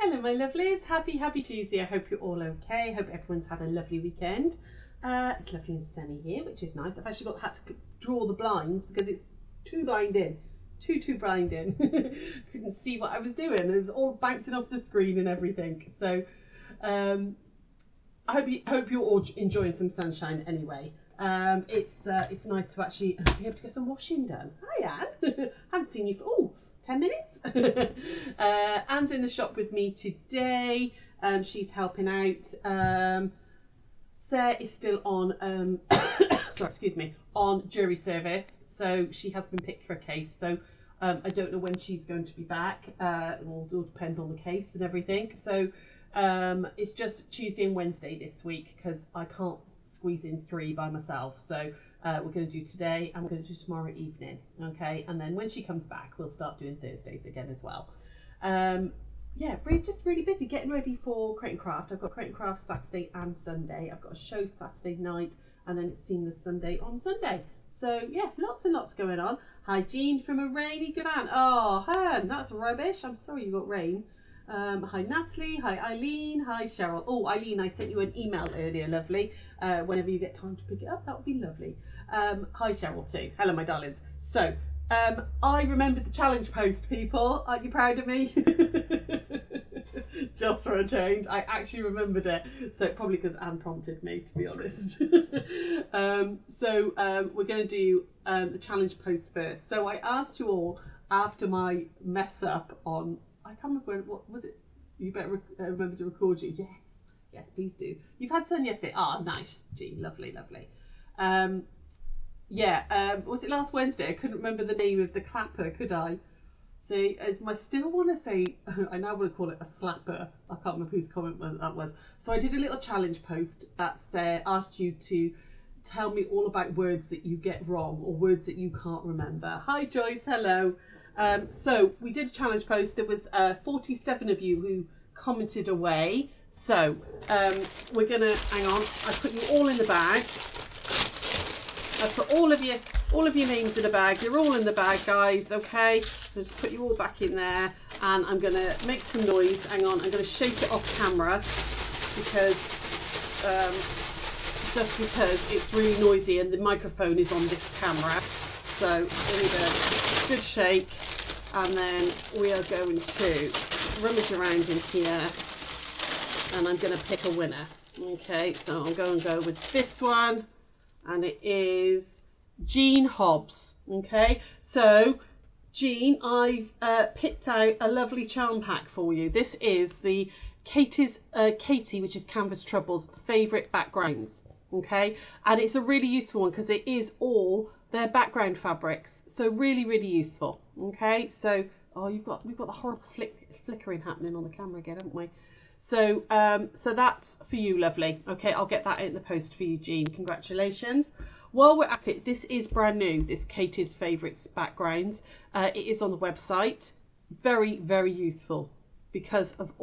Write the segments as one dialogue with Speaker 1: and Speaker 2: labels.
Speaker 1: Hello my lovelies, happy Tuesday. I hope you're all okay. I hope everyone's had a lovely weekend. It's lovely and sunny here, which is nice. I've actually had to draw the blinds because it's too blind in. Too blind in. Couldn't see what I was doing. It was all bouncing off the screen and everything. So I hope you're all enjoying some sunshine anyway. It's nice to actually be able to get some washing done. Hi Anne. Haven't seen you for 10 minutes. Anne's in the shop with me today. She's helping out. Sarah is still on sorry, excuse me, on jury service, so she has been picked for a case. So I don't know when she's going to be back. It will all depend on the case and everything. So it's just Tuesday and Wednesday this week because I can't squeeze in 3 by myself. So we're going to do today and we're going to do tomorrow evening. Okay, and then when she comes back, we'll start doing Thursdays again as well. Yeah, just really busy getting ready for Create and Craft. I've got Create and Craft Saturday and Sunday. I've got a show Saturday night and then it's Seamless Sunday on Sunday. So yeah, lots and lots going on. Hi Jean from a rainy good man. Oh, Hern, that's rubbish. I'm sorry you got rain. Hi Natalie, hi Eileen, hi Cheryl. Oh Eileen, I sent you an email earlier, lovely. Whenever you get time to pick it up, that would be lovely. Hi Cheryl too. Hello my darlings. So I remembered the challenge post, people. Aren't you proud of me? Just for a change, I actually remembered it. So probably because Anne prompted me, to be honest. We're going to do the challenge post first. So I asked you all after my mess up on, I can't remember, what was it? You better remember to record you. Yes, please do. You've had sun yesterday. Ah, nice, Jean, lovely. Was it last Wednesday? I couldn't remember the name of the clapper, could I? See, I still want to say, I now want to call it a slapper. I can't remember whose comment that was. So I did a little challenge post that asked you to tell me all about words that you get wrong or words that you can't remember. Hi Joyce, hello. So we did a challenge post. There was 47 of you who commented away. So we're going to, hang on, I put you all in the bag. I put all of your names in a bag. You're all in the bag, guys, okay? So just put you all back in there and I'm going to make some noise. Hang on, I'm going to shake it off camera because just because it's really noisy and the microphone is on this camera. So give it a good shake and then we are going to rummage around in here and I'm going to pick a winner. Okay, so I'm going to go with this one. And it is Jean Hobbs. Okay, so Jean, I've picked out a lovely charm pack for you. This is the Katie, which is Canvas Trouble's favourite backgrounds. Okay, and it's a really useful one because it is all their background fabrics. So really useful. Okay, so we've got the horrible flickering happening on the camera again, haven't we? So so that's for you, lovely. Okay, I'll get that in the post for you, Jean. Congratulations. While we're at it, this is brand new, this Katie's Favourites backgrounds. It is on the website. Very useful because of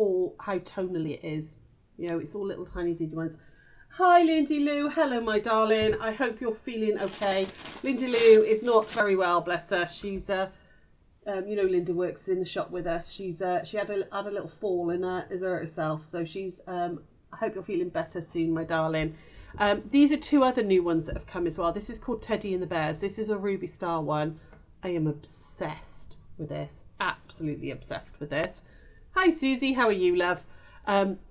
Speaker 1: how tonally it is. You know, it's all little tiny diddy ones. Hi, Lindy Lou. Hello, my darling. I hope you're feeling okay. Lindy Lou is not very well, bless her. She's you know, Linda works in the shop with us. She had a little fall and has hurt herself. So she's. I hope you're feeling better soon, my darling. These are 2 other new ones that have come as well. This is called Teddy and the Bears. This is a Ruby Star one. I am obsessed with this. Absolutely obsessed with this. Hi, Susie. How are you, love?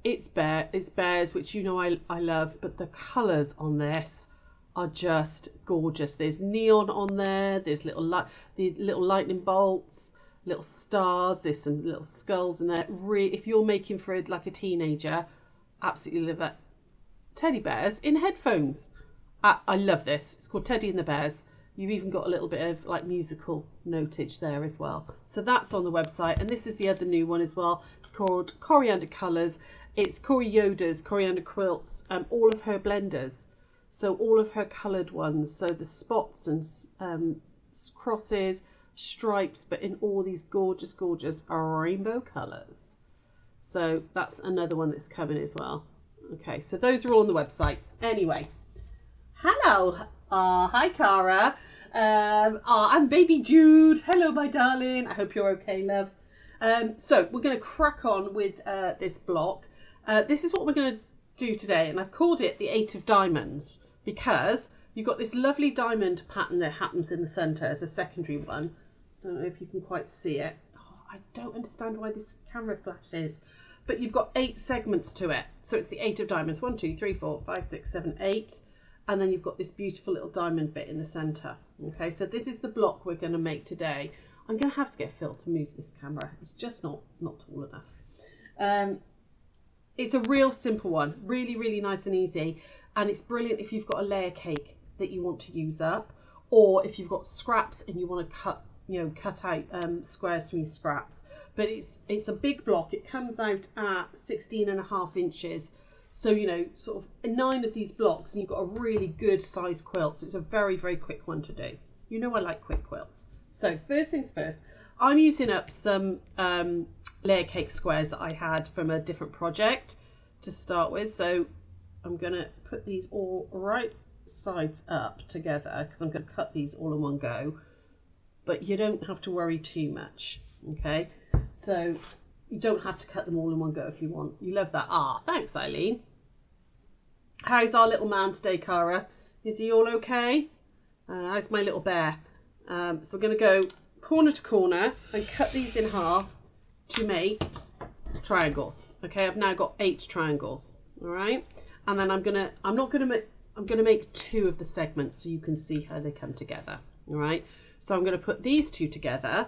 Speaker 1: It's bears, which you know I love. But the colours on this are just gorgeous. There's neon on there. There's the little lightning bolts, little stars. There's some little skulls in there. If you're making for like a teenager, absolutely love that. Teddy bears in headphones. I love this. It's called Teddy and the Bears. You've even got a little bit of like musical notage there as well. So that's on the website. And this is the other new one as well. It's called Coriander Colours. It's Corey Yoder's Coriander Quilts. All of her blenders. So all of her coloured ones, so the spots and crosses, stripes, but in all these gorgeous rainbow colours. So that's another one that's coming as well. Okay, so those are all on the website. Anyway, hello. Hi, Cara. I'm baby Jude. Hello, my darling. I hope you're okay, love. So we're going to crack on with this block. This is what we're going to do today, and I've called it the 8 of diamonds because you've got this lovely diamond pattern that happens in the centre as a secondary one. Don't know if you can quite see it. Oh, I don't understand why this camera flashes, but you've got 8 segments to it. So it's the 8 of diamonds, 1, 2, 3, 4, 5, 6, 7, 8. And then you've got this beautiful little diamond bit in the centre. Okay, so this is the block we're going to make today. I'm going to have to get Phil to move this camera. It's just not tall enough. It's a real simple one, really, really nice and easy. And it's brilliant if you've got a layer cake that you want to use up, or if you've got scraps and you want to cut out squares from your scraps. But it's a big block. It comes out at 16.5 inches. So, sort of 9 of these blocks and you've got a really good size quilt. So it's a very, very quick one to do. You know I like quick quilts. So first things first, I'm using up some layer cake squares that I had from a different project to start with. So I'm going to put these all right sides up together because I'm going to cut these all in one go. But you don't have to worry too much, okay? So you don't have to cut them all in one go if you want. You love that. Ah, thanks, Eileen. How's our little man today, Cara? Is he all okay? How's my little bear? So we're going to go corner to corner and cut these in half to make triangles. Okay, I've now got 8 triangles. All right, and then I'm going to make 2 of the segments so you can see how they come together. All right, so I'm going to put these 2 together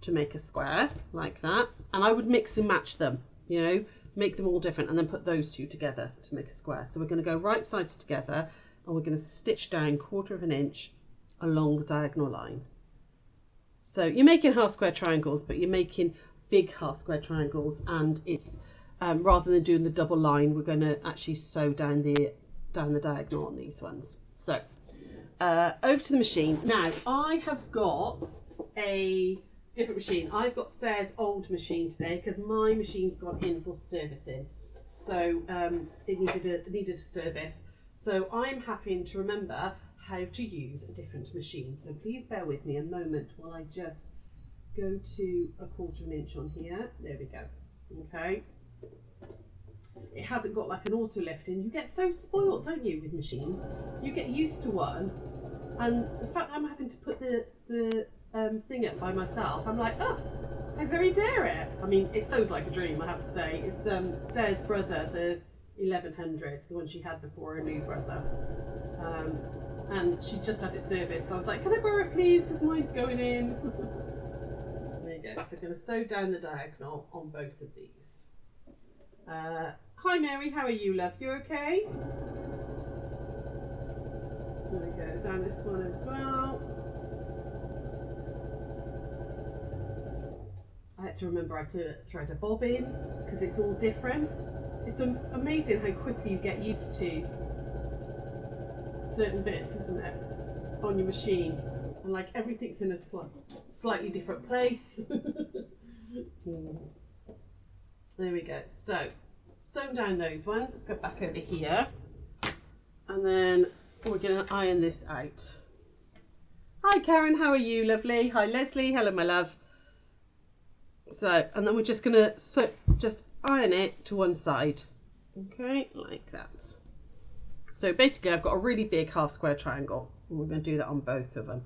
Speaker 1: to make a square like that, and I would mix and match them, make them all different, and then put those 2 together to make a square. So we're going to go right sides together and we're going to stitch down 1/4 inch along the diagonal line. So you're making half square triangles, but you're making big half square triangles, and it's rather than doing the double line, we're going to actually sew down the diagonal on these ones. So over to the machine. Now I have got a different machine. I've got Sarah's old machine today because my machine's gone in for servicing, so it needed a service. So I'm having to remember how to use a different machine. So please bear with me a moment while I just go to 1/4 inch on here. There we go. Okay. It hasn't got like an auto lift in. You get so spoiled, don't you, with machines? You get used to one, and the fact that I'm having to put the thing up by myself, I'm like, oh, how very dare it. I mean, it sews like a dream, I have to say. It's Sarah's brother, the 1100, the one she had before her new brother. And she just had it serviced, so I was like, can I borrow it please, because mine's going in. There you go. So I'm going to sew down the diagonal on both of these. Hi Mary, how are you, love? You okay? There we go, down this one as well. I had to remember how to thread a bob in because it's all different. It's amazing how quickly you get used to certain bits, isn't it, on your machine, and like everything's in a slightly different place. There we go. So sewn down those ones. Let's go back over here, and then we're going to iron this out. Hi Karen, how are you, lovely? Hi Leslie, hello my love. So, and then we're just going to just iron it to one side, okay, like that. So basically I've got a really big half square triangle, and we're going to do that on both of them.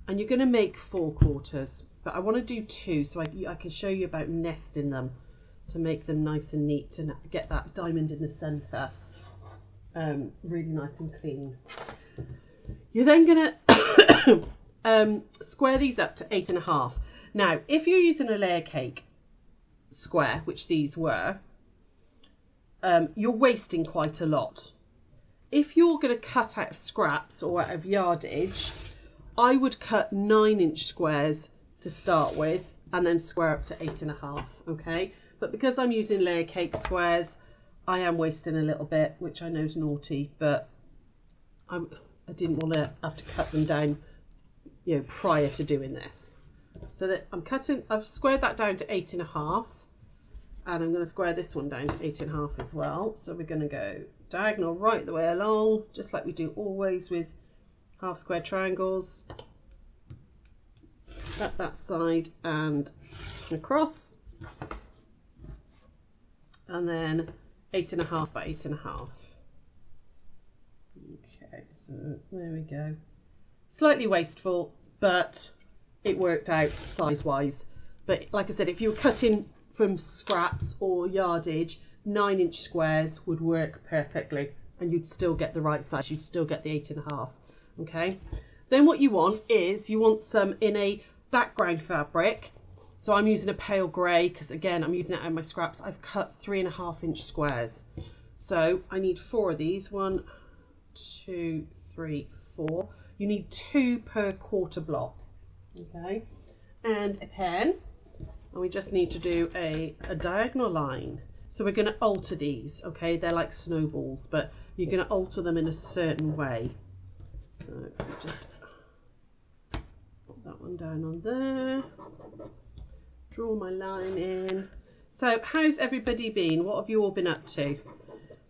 Speaker 1: And you're going to make 4 quarters, but I want to do 2 so I can show you about nesting them to make them nice and neat and get that diamond in the centre really nice and clean. You're then going to square these up to 8.5. Now, if you're using a layer cake square, which these were, you're wasting quite a lot. If you're going to cut out of scraps or out of yardage, I would cut 9-inch squares to start with and then square up to 8.5, okay? But because I'm using layer cake squares, I am wasting a little bit, which I know is naughty, but I didn't want to have to cut them down, prior to doing this. So that I've squared that down to 8.5, and I'm going to square this one down to 8.5 as well. So we're going to go diagonal right the way along, just like we do always with half square triangles. up that side and across, and then 8.5 by 8.5. Okay, so there we go. Slightly wasteful, but it worked out size wise. But like I said, if you were cutting from scraps or yardage, 9-inch squares would work perfectly, and you'd still get the right size. You'd still get the 8.5. Okay, then what you want is you want some in a background fabric. So I'm using a pale grey because, again, I'm using it out of my scraps. I've cut 3.5-inch squares, so I need 4 of these. 1, 2, 3, 4. You need 2 per quarter block. Okay, and a pen, and we just need to do a diagonal line. So we're going to alter these. Okay, they're like snowballs, but you're going to alter them in a certain way. So just put that one down on there, draw my line in. So how's everybody been? What have you all been up to?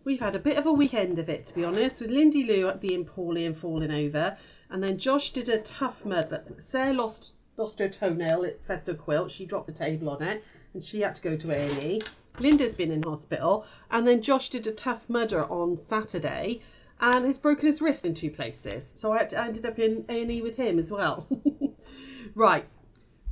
Speaker 1: We've had a bit of a weekend of it, to be honest, with Lindy Lou being poorly and falling over, and then Josh did a tough mud, but Sarah lost her toenail at Festo Quilt. She dropped the table on it and she had to go to A&E. Linda's been in hospital, and then Josh did a tough mudder on Saturday and has broken his wrist in 2 places. So I ended up in A&E with him as well. Right,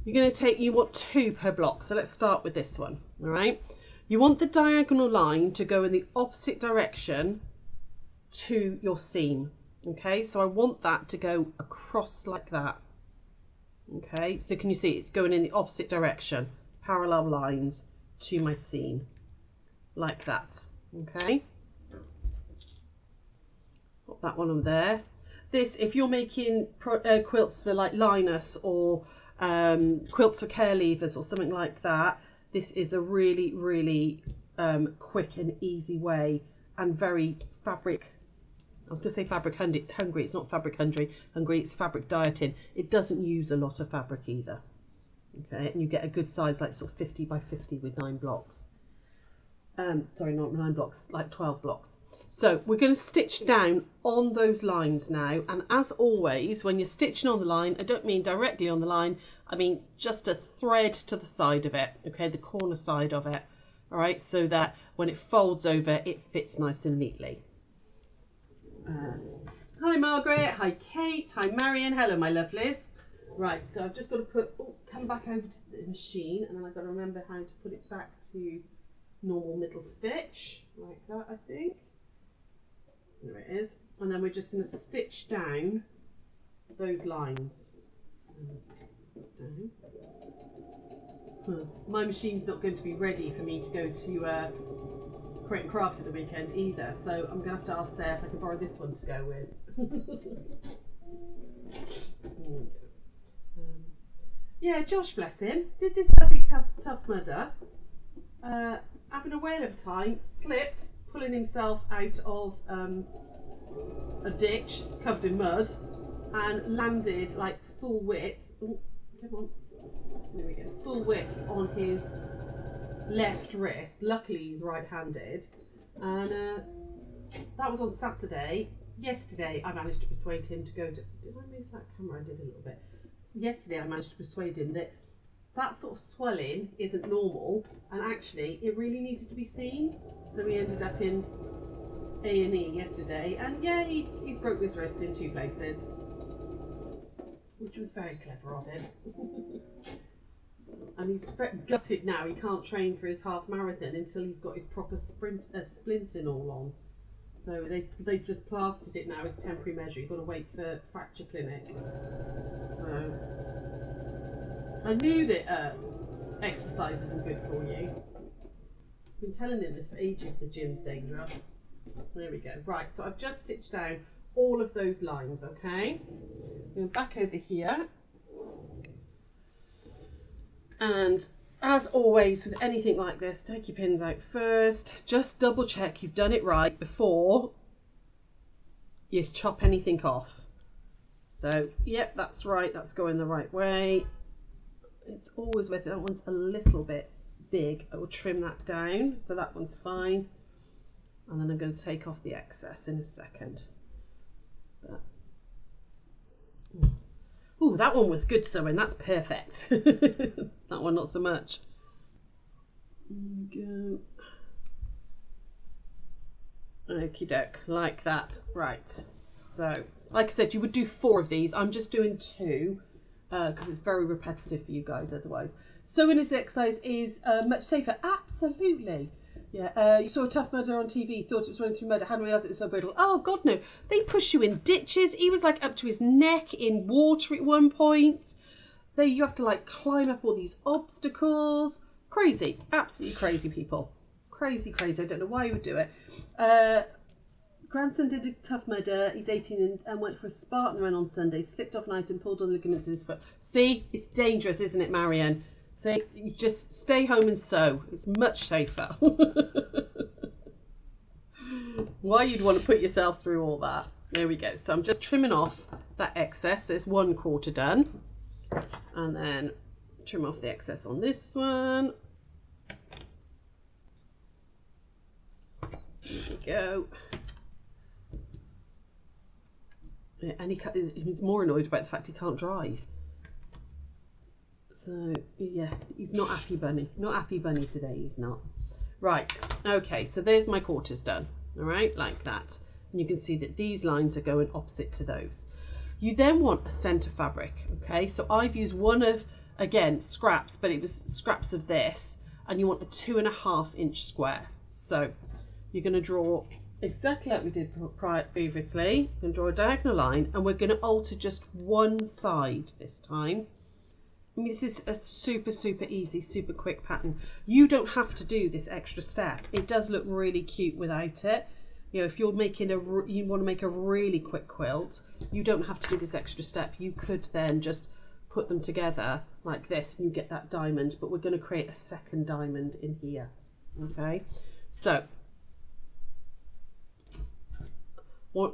Speaker 1: you're going to take, you want 2 per block. So let's start with this one, all right? You want the diagonal line to go in the opposite direction to your seam, okay? So I want that to go across like that, okay? So can you see it's going in the opposite direction, parallel lines to my seam, like that, okay? Put that one on there. This, if you're making quilts for like Linus or quilts for care leavers or something like that, this is a really, really quick and easy way, and very fabric, I was going to say fabric hungry. It's not fabric hungry, it's fabric dieting. It doesn't use a lot of fabric either. Okay, and you get a good size, like sort of 50 by 50 with 9 blocks. Sorry, not 9 blocks, like 12 blocks. So we're going to stitch down on those lines now, and as always, when you're stitching on the line, I don't mean directly on the line, I mean just a thread to the side of it, okay, the corner side of it, all right, so that when it folds over, it fits nice and neatly. Hi Margaret, hi Kate, hi Marion, hello my lovelies. Right, so I've just got to come back over to the machine, and then I've got to remember how to put it back to normal middle stitch, like that, I think. There it is. And then we're just going to stitch down those lines. My machine's not going to be ready for me to go to Create and Craft at the weekend either, so I'm going to have to ask Sarah if I can borrow this one to go with. Yeah, Josh, bless him, did this lovely tough mudder, having a whale of a time, slipped, pulling himself out of a ditch covered in mud, and landed like full width. Ooh, come on, there we go, full width on his left wrist. Luckily he's right-handed, and that was on Saturday. Yesterday I managed to persuade him to go to, did I move that camera? I did a little bit. Yesterday I managed to persuade him that that sort of swelling isn't normal, and actually it really needed to be seen. So we ended up in A&E yesterday, and yeah, he broke his wrist in 2 places, which was very clever of him. And he's gutted now, he can't train for his half marathon until he's got his proper splinting all on. So they've just plastered it now as temporary measure. He's got to wait for fracture clinic. So I knew that exercise isn't good for you. I've been telling him this for ages, the gym's dangerous. There we go. Right, so I've just stitched down all of those lines, okay? Going back over here. And as always with anything like this, take your pins out first. Just double check you've done it right before you chop anything off. So, yep, that's right. That's going the right way. It's always with that one's a little bit big. I will trim that down, so that one's fine. And then I'm going to take off the excess in a second. But, Ooh, that one was good sewing. That's perfect. That one not so much. There we go. Okie doke, like that. Right. So, like I said, you would do 4 of these. I'm just doing 2 because it's very repetitive for you guys otherwise. Sewing as exercise is much safer. Absolutely. Yeah. You saw a tough mudder on TV, thought it was running through mud, hadn't realised it was so brittle. Oh, God, no. They push you in ditches. He was like up to his neck in water at one point. You have to like climb up all these obstacles. Crazy. Absolutely crazy, people. Crazy, crazy. I don't know why you would do it. Grandson did a tough mudder. He's 18 and went for a Spartan run on Sunday. Slipped off night and pulled all the ligaments in his foot. See, it's dangerous, isn't it, Marianne? So you just stay home and sew. It's much safer. Why you'd want to put yourself through all that? There we go. So I'm just trimming off that excess. There's 1/4 done. And then trim off the excess on this one. There we go. Yeah, and he's more annoyed about the fact he can't drive. So yeah, he's not happy bunny. Not happy bunny today, he's not. Right, okay, so there's my quarters done. All right, like that. And you can see that these lines are going opposite to those. You then want a centre fabric, okay? So I've used one of, again, scraps, but it was scraps of this, and you want a 2.5 inch square. So you're going to draw exactly like we did previously. We're going to draw a diagonal line, and we're going to alter just one side this time. I mean, this is a super, super easy, super quick pattern. You don't have to do this extra step. It does look really cute without it. You know, if you're making you want to make a really quick quilt, you don't have to do this extra step. You could then just put them together like this and you get that diamond, but we're going to create a second diamond in here. Okay, so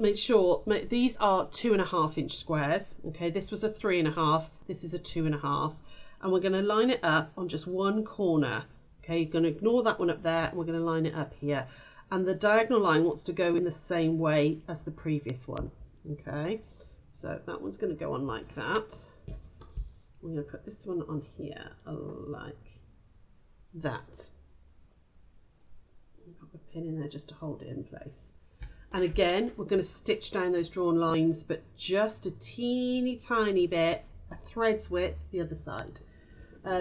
Speaker 1: make sure these are 2.5 inch squares. Okay, this was a 3.5, this is a 2.5, and we're going to line it up on just one corner. Okay, you're going to ignore that one up there, and we're going to line it up here. And the diagonal line wants to go in the same way as the previous one. Okay, so that one's going to go on like that. We're going to put this one on here like that. Put a pin in there just to hold it in place. And again, we're going to stitch down those drawn lines, but just a teeny tiny bit, a thread's width the other side.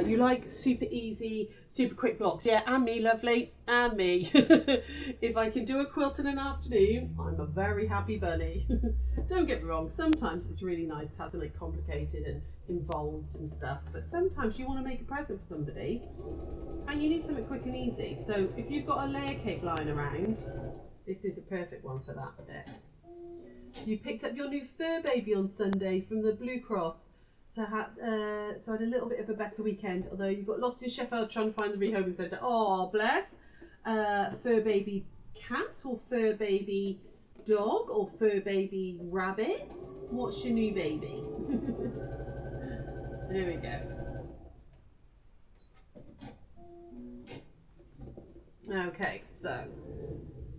Speaker 1: You like super easy, super quick blocks. Yeah, and me, lovely, and me. If I can do a quilt in an afternoon, I'm a very happy bunny. Don't get me wrong, sometimes it's really nice to have something complicated and involved and stuff, but sometimes you want to make a present for somebody and you need something quick and easy. So if you've got a layer cake lying around, this is a perfect one for that. This. You picked up your new fur baby on Sunday from the Blue Cross. So I had a little bit of a better weekend, although you got lost in Sheffield trying to find the rehoming centre. Oh, bless. Fur baby cat or fur baby dog or fur baby rabbit? What's your new baby? There we go. Okay, so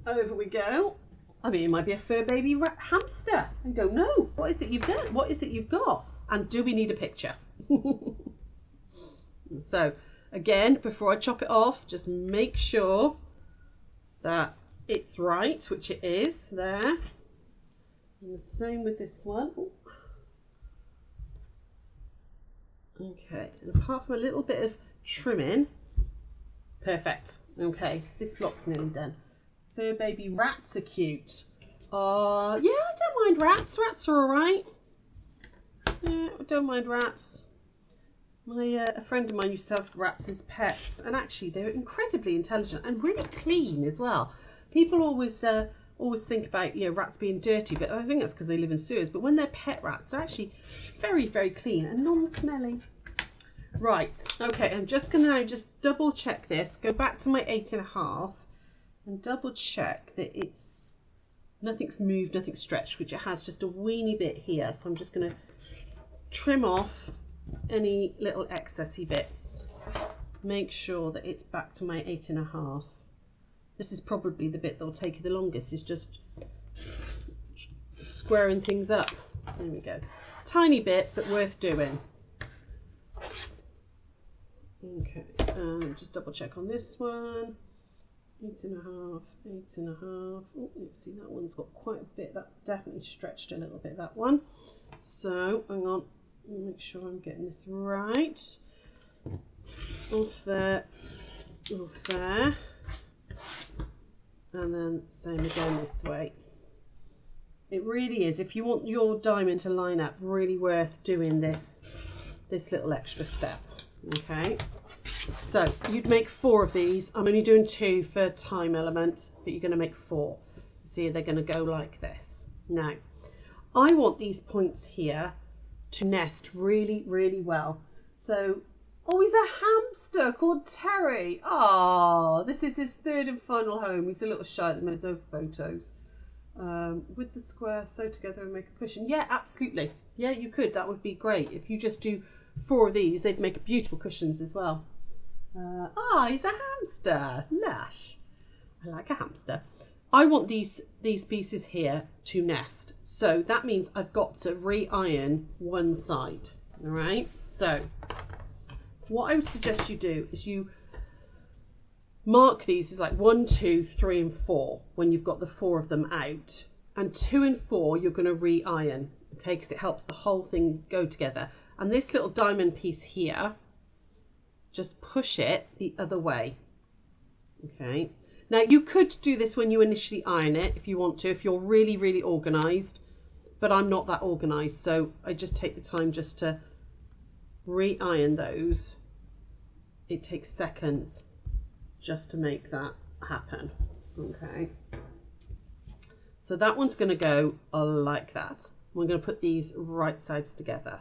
Speaker 1: over we go. I mean, it might be a fur baby hamster. I don't know. What is it you've done? What is it you've got? And do we need a picture? So again, before I chop it off, just make sure that it's right, which it is there. And the same with this one. Okay, and apart from a little bit of trimming, perfect. Okay, this block's nearly done. Fur baby rats are cute. Yeah, I don't mind rats. Rats are all right. Yeah, I don't mind rats. A friend of mine used to have rats as pets, and actually they're incredibly intelligent and really clean as well. People always think about rats being dirty, but I think that's because they live in sewers. But when they're pet rats, they're actually very, very clean and non-smelly. Right, okay, I'm just going to now just double check this. Go back to my 8.5 and double check that nothing's moved, nothing's stretched, which it has just a weeny bit here. So I'm just going to trim off any little excessy bits. Make sure that it's back to my 8.5. This is probably the bit that'll take you the longest, is just squaring things up. There we go. tiny bit, but worth doing. Okay, just double check on this one. 8.5, 8.5. Oh, let's see, that one's got quite a bit. That definitely stretched a little bit, that one. So, hang on, make sure I'm getting this right. Off there, off there. And then same again this way. It really is, if you want your diamond to line up, really worth doing this little extra step. Okay, so you'd make 4 of these. I'm only doing 2 for time element, but you're going to make 4. See, they're going to go like this. Now, I want these points here to nest really, really well. So, oh, he's a hamster called Terry. Oh, this is his 3rd and final home. He's a little shy at the minute, no photos. With the square, sew together and make a cushion. Yeah, absolutely. Yeah, you could. That would be great. If you just do 4 of these, they'd make beautiful cushions as well. He's a hamster. Lush. I like a hamster. I want these pieces here to nest. So that means I've got to re-iron one side. All right. So what I would suggest you do is you mark these as like 1, 2, 3 and 4 when you've got the 4 of them out. And 2 and 4 you're going to re-iron, okay, because it helps the whole thing go together. And this little diamond piece here, just push it the other way, okay. Now you could do this when you initially iron it if you want to, if you're really, really organised, but I'm not that organised, so I just take the time just to re-iron those. It takes seconds just to make that happen, okay. So that one's going to go like that. We're going to put these right sides together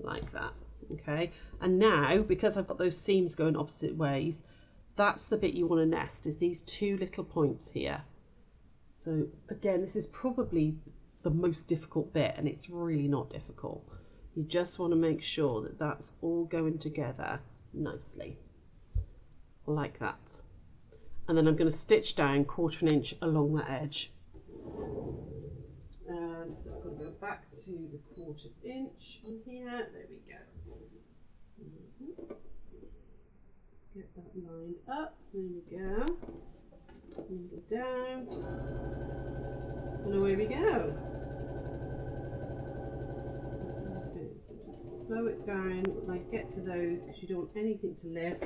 Speaker 1: like that, okay. And now, because I've got those seams going opposite ways, that's the bit you want to nest, is these 2 little points here. So again, this is probably the most difficult bit, and it's really not difficult. You just want to make sure that that's all going together nicely like that. And then I'm going to stitch down 1/4 inch along that edge. So I'm going to go back to the 1/4 inch on here. There we go. Let's get that lined up. There we go. Needle down. And away we go. Okay, so just slow it down when I get to those, because you don't want anything to lift.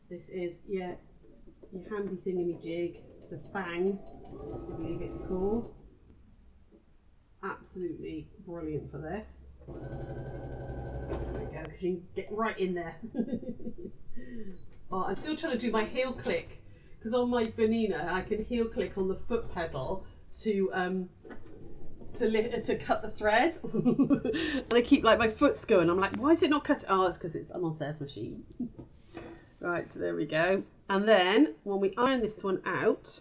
Speaker 1: This is your handy thingamajig, the fang, I believe it's called. Absolutely brilliant for this. There we go, because you can get right in there. Oh, I'm still trying to do my heel click, because on my Bernina I can heel click on the foot pedal to cut the thread. And I keep like my foot's going. I'm like, why is it not cutting? Oh, it's because I'm on Sarah's machine. Right, so there we go. And then when we iron this one out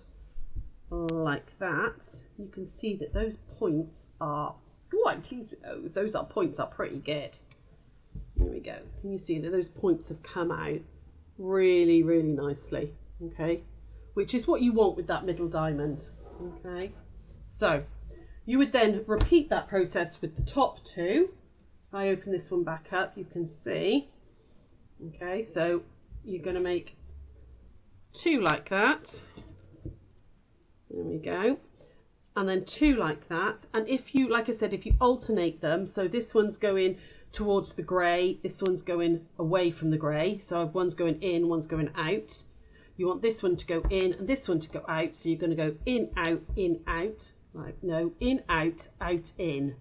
Speaker 1: like that, you can see that those points are, oh, I'm pleased with those. Those points are pretty good. There we go. Can you see that those points have come out really, really nicely, okay? Which is what you want with that middle diamond, okay? So you would then repeat that process with the top 2. If I open this one back up, you can see, okay, so you're going to make 2 like that. There we go. And then 2 like that. And if you, like I said, if you alternate them, so this one's going towards the grey, this one's going away from the grey. So one's going in, one's going out. You want this one to go in and this one to go out. So you're going to go in, out. Right, no, in, out, in.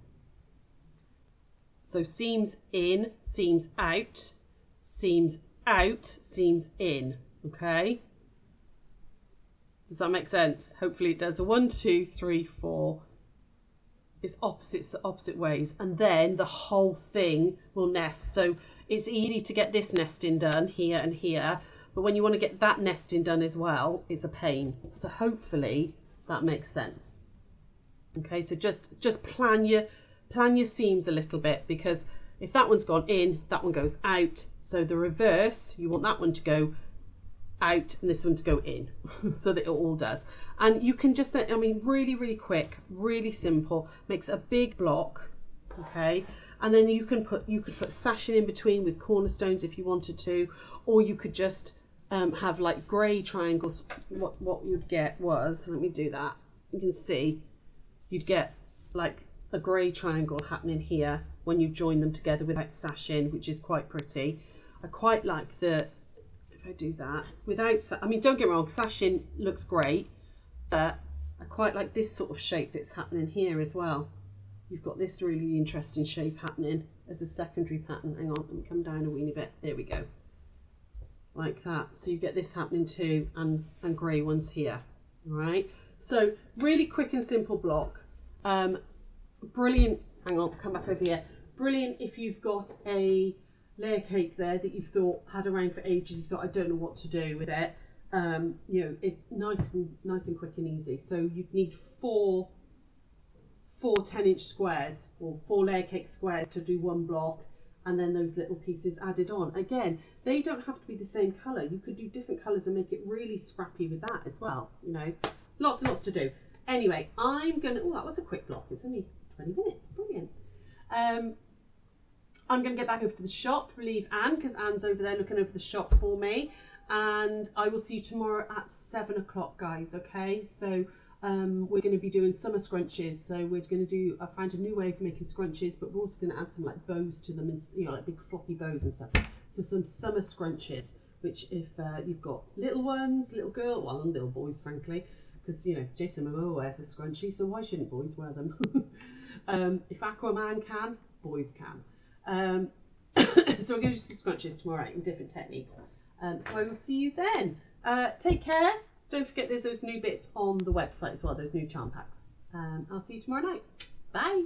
Speaker 1: So seams in, seams out, seams in, okay? Does that make sense? Hopefully it does. So 1, 2, 3, 4. It's opposite ways, and then the whole thing will nest. So it's easy to get this nesting done here and here, but when you want to get that nesting done as well, it's a pain. So hopefully that makes sense. Okay, so just plan your seams a little bit, because if that one's gone in, that one goes out. So the reverse, you want that one to go out and this one to go in, so that it all does. And you can just, I mean, really, really quick, really simple, makes a big block, okay? And then you could put sashing in between with cornerstones if you wanted to, or you could just have like grey triangles. What you'd get was, let me do that. You can see you'd get like a grey triangle happening here when you join them together without sashing, which is quite pretty. I quite like the, if I do that without, I mean, don't get me wrong, sashing looks great, but I quite like this sort of shape that's happening here as well. You've got this really interesting shape happening as a secondary pattern. Hang on, let me come down a weeny bit. There we go. Like that. So you get this happening too, and grey ones here. All right. So really quick and simple block. Brilliant. Hang on, come back over here. Brilliant if you've got a layer cake there that you've thought had around for ages. You thought, I don't know what to do with it. You know, it nice and quick and easy. So you'd need four 10-inch squares, or 4 layer cake squares to do one block, and then those little pieces added on. Again, they don't have to be the same colour. You could do different colours and make it really scrappy with that as well. You know, lots and lots to do. Anyway, I'm gonna, oh, that was a quick block. It's only 20 minutes, brilliant. I'm gonna get back over to the shop, relieve Anne, because Anne's over there looking over the shop for me. And I will see you tomorrow at 7 o'clock, guys, okay? So we're going to be doing summer scrunches. So we're going to do, I found a new way of making scrunches, but we're also going to add some like bows to them, and you know, like big floppy bows and stuff. So some summer scrunches, which if you've got little ones, little girl, well, and little boys, frankly, because you know Jason Momoa wears a scrunchie, so why shouldn't boys wear them? If Aquaman can, boys can. So we're going to do some scrunches tomorrow in different techniques. So I will see you then. Take care. Don't forget there's those new bits on the website as well, those new charm packs. I'll see you tomorrow night. Bye.